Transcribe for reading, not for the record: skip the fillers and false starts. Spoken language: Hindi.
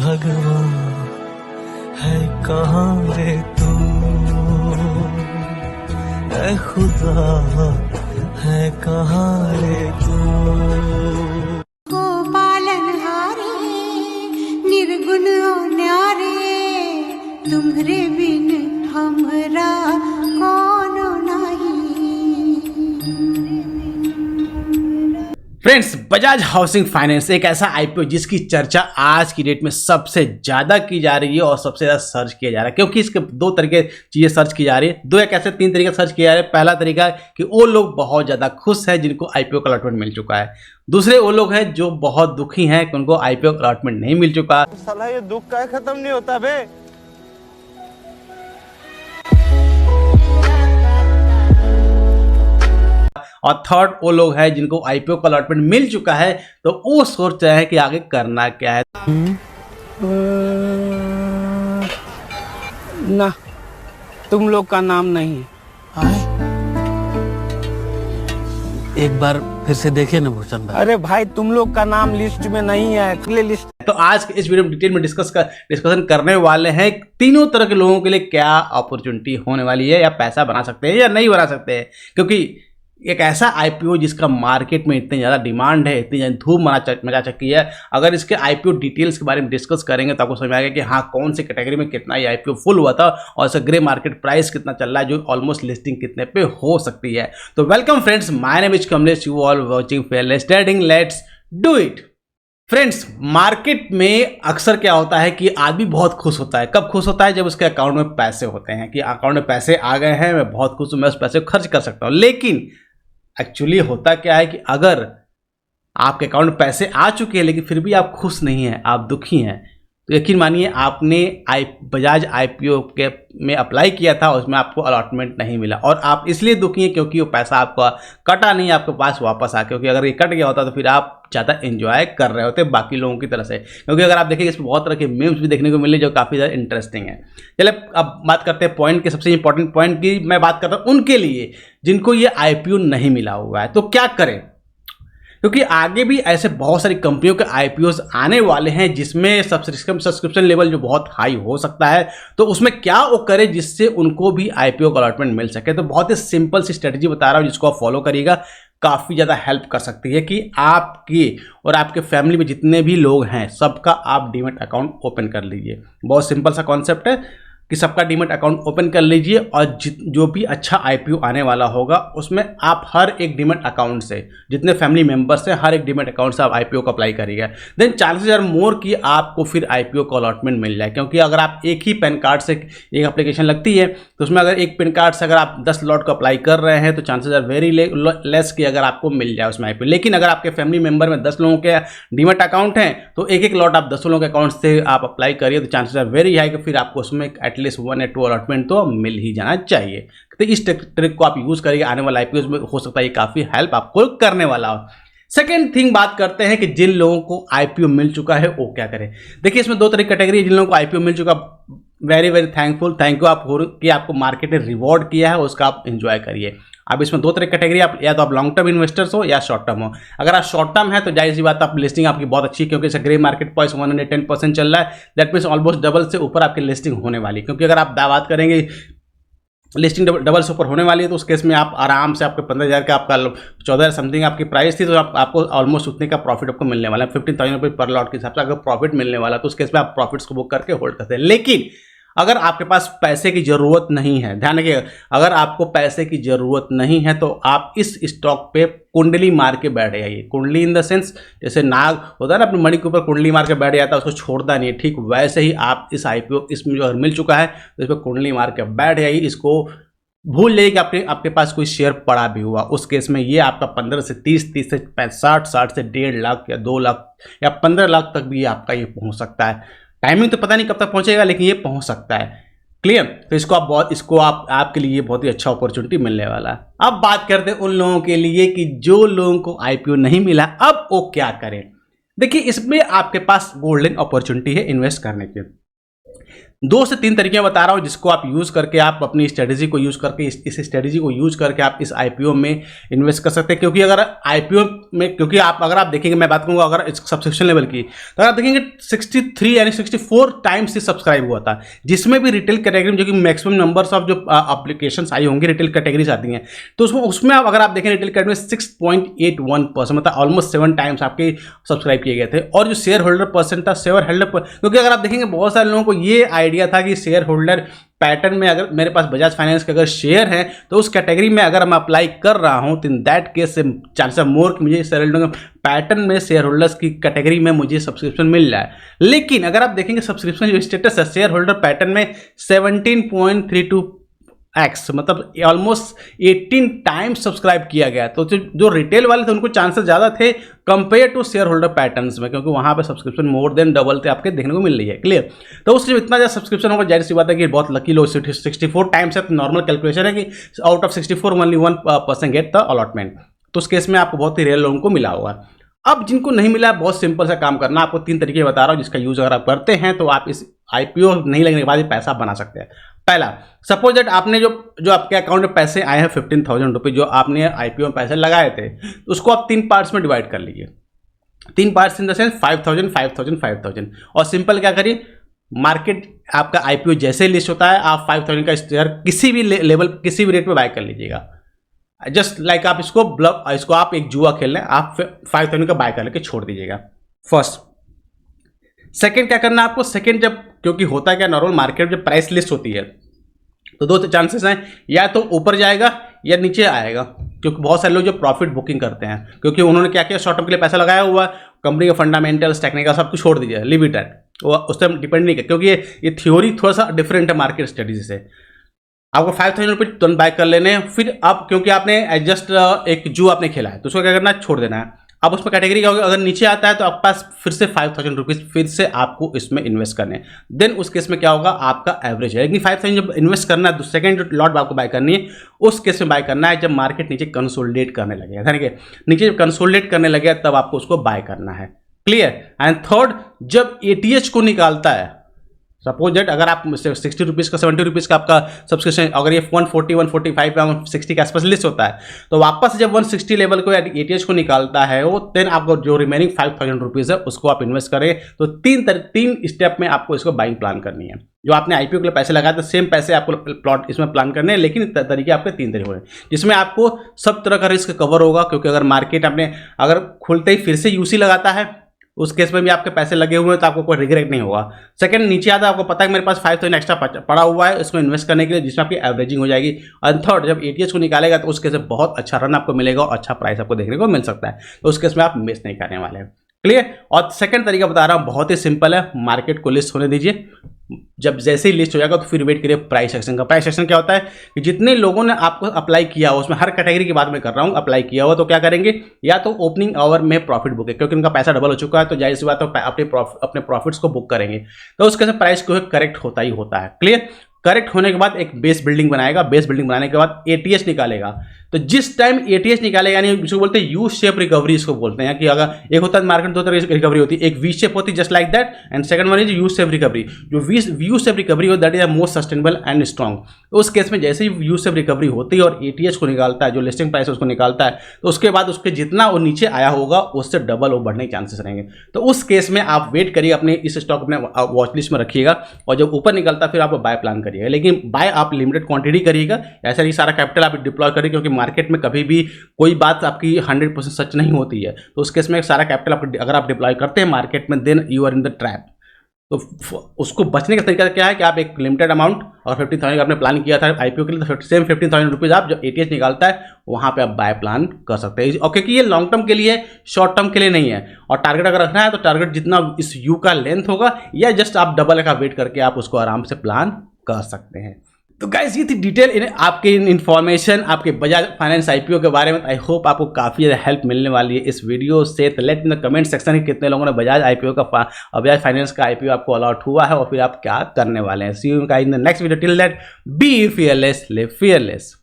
भगवान है कहाँ रे तू, ऐ खुदा है कहाँ रे तू। गोपालनहारे निर्गुण न्यारे, तुम्हरे बिन हमरा कौन नहीं। फ्रेंड्स, बजाज हाउसिंग फाइनेंस एक ऐसा आईपीओ जिसकी चर्चा आज की डेट में सबसे ज़्यादा की जा रही है और सबसे ज़्यादा सर्च किया जा रहा है, क्योंकि इसके दो तरीके चीज़ें सर्च की जा रही है। दो या कैसे तीन तरीके सर्च किया जा रहा है। पहला तरीका है कि वो लोग बहुत ज़्यादा खुश हैं जिनको आईपीओ का अलॉटमेंट मिल चुका है। दूसरे वो लोग हैं जो बहुत दुखी हैं कि उनको आईपीओ का अलॉटमेंट नहीं मिल चुका। साला ये दुख का खत्म नहीं होता बे। और थर्ड वो लोग हैं जिनको आईपीओ का अलॉटमेंट मिल चुका है, तो वो सोच रहे हैं कि आगे करना क्या है। ना, तुम लोग का नाम नहीं है। एक बार फिर से देखिए ना भूषण भाई। अरे भाई, तुम लोग का नाम लिस्ट में नहीं है, अगले लिस्ट। तो आज के इस वीडियो में डिटेल में डिस्कशन करने वाले हैं तीनों तरह के लोगों के लिए क्या अपॉर्चुनिटी होने वाली है, या पैसा बना सकते हैं या नहीं बना सकते हैं। क्योंकि एक ऐसा आईपीओ जिसका मार्केट में इतनी ज़्यादा डिमांड है, इतनी ज़्यादा धूम मचा चुकी है। अगर इसके आईपीओ डिटेल्स के बारे में डिस्कस करेंगे तो आपको समझ आएगा कि हाँ, कौन सी कैटेगरी में कितना ये आईपीओ फुल हुआ था और इसका ग्रे मार्केट प्राइस कितना चल रहा है, जो ऑलमोस्ट लिस्टिंग कितने पे हो सकती है। तो welcome friends, my name is Kamlesh, you all watching fearless trading, let's do it. Friends, market में अक्सर क्या होता है कि आदमी बहुत खुश होता है। कब खुश होता है? जब उसके अकाउंट में पैसे होते हैं, कि अकाउंट में पैसे आ गए हैं, मैं बहुत खुश हूँ, मैं उस पैसे को खर्च कर सकता हूँ। लेकिन एक्चुअली होता क्या है कि अगर आपके अकाउंट में पैसे आ चुके हैं लेकिन फिर भी आप खुश नहीं हैं, आप दुखी हैं, तो यकीन मानिए आपने बजाज आईपीओ के में अप्लाई किया था, उसमें आपको अलॉटमेंट नहीं मिला। और आप इसलिए दुखी हैं क्योंकि वो पैसा आपका कटा नहीं, आपके पास वापस आ, क्योंकि अगर ये कट गया होता तो फिर आप ज़्यादा एंजॉय कर रहे होते बाकी लोगों की तरह से। क्योंकि अगर आप देखेंगे इसमें बहुत तरह के मीम्स भी देखने को मिले जो काफ़ी ज़्यादा इंटरेस्टिंग है। चलिए अब बात करते हैं पॉइंट के, सबसे इंपॉर्टेंट पॉइंट की मैं बात कर रहा हूँ उनके लिए जिनको ये आईपीओ नहीं मिला हुआ है। तो क्या करें? क्योंकि आगे भी ऐसे बहुत सारी कंपनियों के आईपीओस आने वाले हैं जिसमें सब्सक्रिप्शन लेवल जो बहुत हाई हो सकता है। तो उसमें क्या वो करे जिससे उनको भी आईपीओ का अलॉटमेंट मिल सके। तो बहुत ही सिंपल सी स्ट्रेटजी बता रहा हूँ जिसको आप फॉलो करिएगा, काफ़ी ज़्यादा हेल्प कर सकती है कि आपकी और आपके फैमिली में जितने भी लोग हैं सबका आप डीमैट अकाउंट ओपन कर लीजिए। बहुत सिंपल सा कॉन्सेप्ट है कि सबका डीमैट अकाउंट ओपन कर लीजिए और जो भी अच्छा आईपीओ आने वाला होगा उसमें आप हर एक डीमैट अकाउंट से, जितने फैमिली मेंबर्स हैं, हर एक डीमैट अकाउंट से आप आईपीओ को अप्लाई करिएगा। देन चांसेस आर मोर कि आपको फिर आईपीओ का अलॉटमेंट मिल जाए। क्योंकि अगर आप एक ही पैन कार्ड से एक एप्लीकेशन लगती है तो उसमें अगर एक पैन कार्ड से अगर आप 10 लॉट को अप्लाई कर रहे हैं तो चांसेस आर वेरी लेस कि अगर आपको मिल जाए उसमें आईपीओ। लेकिन अगर आपके फैमिली मेंबर में 10 लोगों के डीमैट अकाउंट हैं तो एक एक लॉट आप 10 लोगों के अकाउंट से आप अप्लाई करिए, तो चांसेस आर वेरी हाई कि फिर आपको उसमें एटलीस्ट 1 या 2 अलॉटमेंट तो मिल ही जाना चाहिए। तो इस ट्रिक को आप यूज करिए, आने वाला आईपीओ में हो सकता है ये काफी हेल्प आपको करने वाला हो। सेकेंड थिंग बात करते हैं कि जिन लोगों को आईपीओ मिल चुका है वो क्या करें। देखिए, इसमें दो तरह की कैटेगरी है। जिन लोगों को आईपीओ मिल चुका, वेरी वेरी थैंक यू आप कि आपको मार्केट ने रिवॉर्ड किया है, उसका आप एंजॉय करिए। अब इसमें दो तरह की कैटेगरी, आप या तो आप लॉन्ग टर्म इन्वेस्टर्स हो या शॉर्ट टर्म हो। अगर आप शॉर्ट टर्म है तो जाहिर सी बात, आप लिस्टिंग आपकी बहुत अच्छी है क्योंकि इसका ग्रे मार्केट प्राइस 110% चल रहा है। दैट मीन्स ऑलमोस्ट डबल से ऊपर आपकी लिस्टिंग होने वाली। क्योंकि अगर आप बात करेंगे लिस्टिंग डबल से ऊपर होने वाली है तो उस केस में आप आराम से आपके 15,000 का, आपका 14,000 समथिंग आपकी प्राइस थी, तो आपको ऑलमोस्ट उतने का प्रॉफिट आपको मिलने वाला है। 15,000 रुपये पर लॉट के हिसाब से अगर प्रॉफिट मिलने वाला तो उस केस में आप प्रॉफिट्स को बुक करके होल्ड करते हैं। लेकिन अगर आपके पास पैसे की ज़रूरत नहीं है, ध्यान रखिएगा, अगर आपको पैसे की ज़रूरत नहीं है तो आप इस स्टॉक पे कुंडली मार के बैठ जाइए। कुंडली इन द सेंस, जैसे नाग होता है ना, अपनी मणि के ऊपर कुंडली मार के बैठ जाता है, उसको छोड़ता नहीं है, ठीक वैसे ही आप इस आईपीओ इसमें जो मिल चुका है तो इस पर कुंडली मार के बैठ जाइए। इसको भूल जाइए कि आपके पास कोई शेयर पड़ा भी हुआ। उस केस में ये आपका 15 से 30 से 60 से 1.5 लाख या 2 लाख या 15 लाख तक भी आपका ये पहुंच सकता है। टाइमिंग तो पता नहीं कब तक पहुंचेगा लेकिन ये पहुंच सकता है। क्लियर? तो इसको आपके लिए बहुत ही अच्छा अपॉर्चुनिटी मिलने वाला है। अब बात करते हैं उन लोगों के लिए कि जो लोगों को आईपीओ नहीं मिला, अब वो क्या करें। देखिए, इसमें आपके पास गोल्डन अपॉर्चुनिटी है इन्वेस्ट करने की। 2 से 3 तरीके बता रहा हूँ जिसको आप यूज़ करके आप अपनी स्ट्रेटेजी को यूज़ करके इस स्ट्रेटेजी को यूज़ करके आप इस आईपीओ में इन्वेस्ट कर सकते हैं। क्योंकि अगर आईपीओ में, क्योंकि आप अगर आप देखेंगे, मैं बात करूँगा अगर सब्सक्रिप्शन लेवल की, तो आप देखेंगे 63 यानी 64 टाइम्स से सब्सक्राइब हुआ था, जिसमें भी रिटेल कैटेगरी में जो कि मैक्सिमम नंबर्स ऑफ जो एप्लीकेशन आई होंगी रिटेल कैटेगरीज आती हैं, तो उसमें आप अगर आप देखें रिटेल कैटेगरी में 6.81%, मतलब ऑलमोस्ट 7 टाइम्स आपके सब्सक्राइब किए गए थे। और जो शेयर होल्डर परसेंट था, क्योंकि अगर आप देखेंगे बहुत सारे लोगों को ये आइडिया था कि शेयर होल्डर पैटर्न में अगर मेरे पास बजाज फाइनेंस के अगर शेयर हैं तो उस कैटेगरी में अगर मैं अप्लाई कर रहा हूं तो इन दैट केस से चांसेस मोर कि मुझे शेयर होल्डर पैटर्न में शेयर होल्डर्स की कैटेगरी में मुझे सब्सक्रिप्शन मिल रहा है। लेकिन अगर आप देखेंगे सब्सक्रिप्शन जो स्टेटस है शेयर होल्डर पैटर्न में 17.32x, मतलब ऑलमोस्ट 18 टाइम्स सब्सक्राइब किया गया। तो जो रिटेल वाले थे उनको चांसेस ज़्यादा थे compare to shareholder patterns में, क्योंकि वहाँ पे सब्सक्रिप्शन मोर देन डबल थे आपके देखने को मिल रही है। क्लियर? तो उससे इतना ज़्यादा सब्सक्रिप्शन होगा, जाहिर सी बात है कि बहुत लकी लोग 64 टाइम्स है, तो नॉर्मल कैलकुलेशन है कि out of 64 only 1% get the allotment. तो उस केस में आपको बहुत ही रेयर लोगों को मिला होगा। अब जिनको नहीं मिला, बहुत सिंपल सा काम करना, आपको 3 तरीके बता रहा हूँ जिसका यूज़ अगर आप करते हैं तो आप इस आईपीओ नहीं लगने के बाद पैसा बना सकते हैं। पहला, सपोज दैट आपने जो आपके अकाउंट में पैसे आए हैं 15,000 रुपये, जो आपने आईपीओ में पैसे लगाए थे, उसको आप 3 पार्ट्स में डिवाइड कर लीजिए। 3 पार्ट्स इन द सेंस 5,000, 5,000, 5,000। और सिंपल क्या करिए, मार्केट आपका आईपीओ जैसे लिस्ट होता है आप 5,000 का शेयर किसी भी लेवल, किसी भी रेट पे बाय कर लीजिएगा। जस्ट लाइक आप इसको आप एक जुआ खेल लें, आप 5,000 का बाय कर लेके छोड़ दीजिएगा। फर्स्ट। सेकंड क्या करना है आपको, सेकंड जब, क्योंकि होता है क्या, नॉर्मल मार्केट जब प्राइस लिस्ट होती है तो 2 चांसेस हैं, या तो ऊपर जाएगा या नीचे आएगा। क्योंकि बहुत सारे लोग जो प्रॉफिट बुकिंग करते हैं, क्योंकि उन्होंने क्या किया, शॉर्ट टर्म के लिए पैसा लगाया हुआ, कंपनी का फंडामेंटल्स, टेक्निकल सब कुछ छोड़ दीजिए, लिव इट एट, वो उस पर डिपेंड नहीं कर, क्योंकि ये थ्योरी थोड़ा सा डिफरेंट है मार्केट स्ट्रेटेजी से। आपको 5,000 रुपये तुरंत बाय कर लेने हैं, फिर आप, क्योंकि आपने जस्ट एक जू आपने खेला है तो उसको क्या करना है, छोड़ देना है। अब उसमें कैटेगरी क्या होगी, अगर नीचे आता है तो आपके पास फिर से 5,000 रुपीज़ फिर से आपको इसमें इन्वेस्ट करने हैं। देन उस केस में क्या होगा, आपका एवरेज है। लेकिन 5,000 जब इन्वेस्ट करना है, सेकंड जो लॉट आपको बाय करनी है उस केस में बाय करना है जब मार्केट नीचे कंसोलिडेट करने लगेगा, यानी कि नीचे जब कंसोलिडेट करने लगेगा तब आपको उसको बाय करना है। क्लियर? एंड थर्ड, जब एटीएच को निकालता है, सपोज दैट अगर आप 60 रुपीज़ का 70 रुपीज़ का आपका सब्सक्रिप्शन, अगर ये 140, 145 या 160 के आसपास लिस्ट होता है, तो वापस जब 160 लेवल को एटीएच को निकालता है वो, देन आपको जो रिमेनिंग 5,000 रुपीज़ है उसको आप इन्वेस्ट करें। तो 3 स्टेप में आपको इसको बाइंग प्लान करनी है। जो आपने आईपीओ के लिए पैसे लगाए थे सेम पैसे आपको प्लॉट इसमें प्लान करने हैं, लेकिन तरीके आपके 3 तरीके हैं जिसमें आपको सब तरह का रिस्क कवर होगा। क्योंकि अगर मार्केट आपने अगर खुलते ही फिर से यूसी लगाता है, उस केस में भी आपके पैसे लगे हुए हैं तो आपको कोई रिग्रेट नहीं होगा। सेकंड, नीचे आता है, आपको पता है कि मेरे पास 5,000 एक्स्ट्रा पड़ा हुआ है इसमें इन्वेस्ट करने के लिए, जिसमें आपकी एवरेजिंग हो जाएगी। और थर्ड, जब एटीएच को निकालेगा तो उस केस में बहुत अच्छा रन आपको मिलेगा और अच्छा प्राइस आपको देखने को मिल सकता है, तो उस केस में आप मिस नहीं करने वाले हैं। क्लियर? और सेकंड तरीका बता रहा हूँ, बहुत ही सिंपल है, मार्केट को लिस्ट होने दीजिए। जब जैसे ही लिस्ट हो जाएगा तो फिर वेट करिए प्राइस एक्शन का। प्राइस एक्शन क्या होता है कि जितने लोगों ने आपको अप्लाई किया हो, उसमें हर कैटेगरी की बात मैं कर रहा हूँ, अप्लाई किया हुआ तो क्या करेंगे, या तो ओपनिंग आवर में प्रॉफिट बुक है, क्योंकि उनका पैसा डबल हो चुका है तो जाहिर सी बात है अपने प्रॉफिट्स को बुक करेंगे, तो उसके से प्राइस को करेक्ट होता ही होता है। क्लियर? करेक्ट होने के बाद एक बेस बिल्डिंग बनाएगा, बेस बिल्डिंग बनाने के बाद एटीएच निकालेगा। तो जिस टाइम एटीएच निकालेगा, यानी जिसको बोलते हैं यू शेप रिकवरी, इसको बोलते हैं कि अगर एक होता है मार्केट 2 तरह की रिकवरी होती है, एक वी शेप होती है just like that, and second one is U shape recovery. जो यू शेप रिकवरी हो that is most sustainable and strong. तो उस केस में जैसे ही यू शेप रिकवरी होती है और एटीएच को निकालता है, जो लिस्टिंग प्राइस है उसको निकालता है, तो उसके बाद उसके जितना वो नीचे आया होगा उससे डबल वो बढ़ने के चांसेस रहेंगे। तो उस केस में आप वेट करिए, अपने इस स्टॉक अपने वॉच लिस्ट में रखिएगा, और जब ऊपर निकलता है फिर आप बाय प्लान करिएगा। लेकिन बाय आप लिमिटेड क्वांटिटी करिएगा, ऐसा नहीं सारा कैपिटल आप डिप्लॉय करिए, क्योंकि मार्केट में कभी भी कोई बात आपकी 100% सच नहीं होती है। तो उस केस में सारा कैपिटल अगर आप डिप्लॉय करते हैं मार्केट में, then you are in the trap. तो उसको बचने का तरीका क्या है कि आप एक लिमिटेड अमाउंट, और 50,000 का आपने प्लान किया था आईपीओ के लिए, तो सेम 15,000 रुपीज़ आप जो एटीएच निकालता है वहाँ पे आप बाय प्लान कर सकते हैं। और क्योंकि ये लॉन्ग टर्म के लिए, शॉर्ट टर्म के लिए नहीं है, और टारगेट अगर रखना है तो टारगेट जितना इस यू का लेंथ होगा, या जस्ट आप डबल का वेट करके आप उसको आराम से प्लान कर सकते हैं। तो गाइस ये थी डिटेल आपके इन्फॉर्मेशन आपके बजाज फाइनेंस आईपीओ के बारे में। आई होप आपको काफ़ी ज़्यादा हेल्प मिलने वाली है इस वीडियो से। तो let in the comment section कि कितने लोगों ने बजाज आईपीओ का बजाज फाइनेंस का आईपीओ आपको अलॉट हुआ है, और फिर आप क्या करने वाले हैं। See you in the next video. Till that be fearless, live fearless.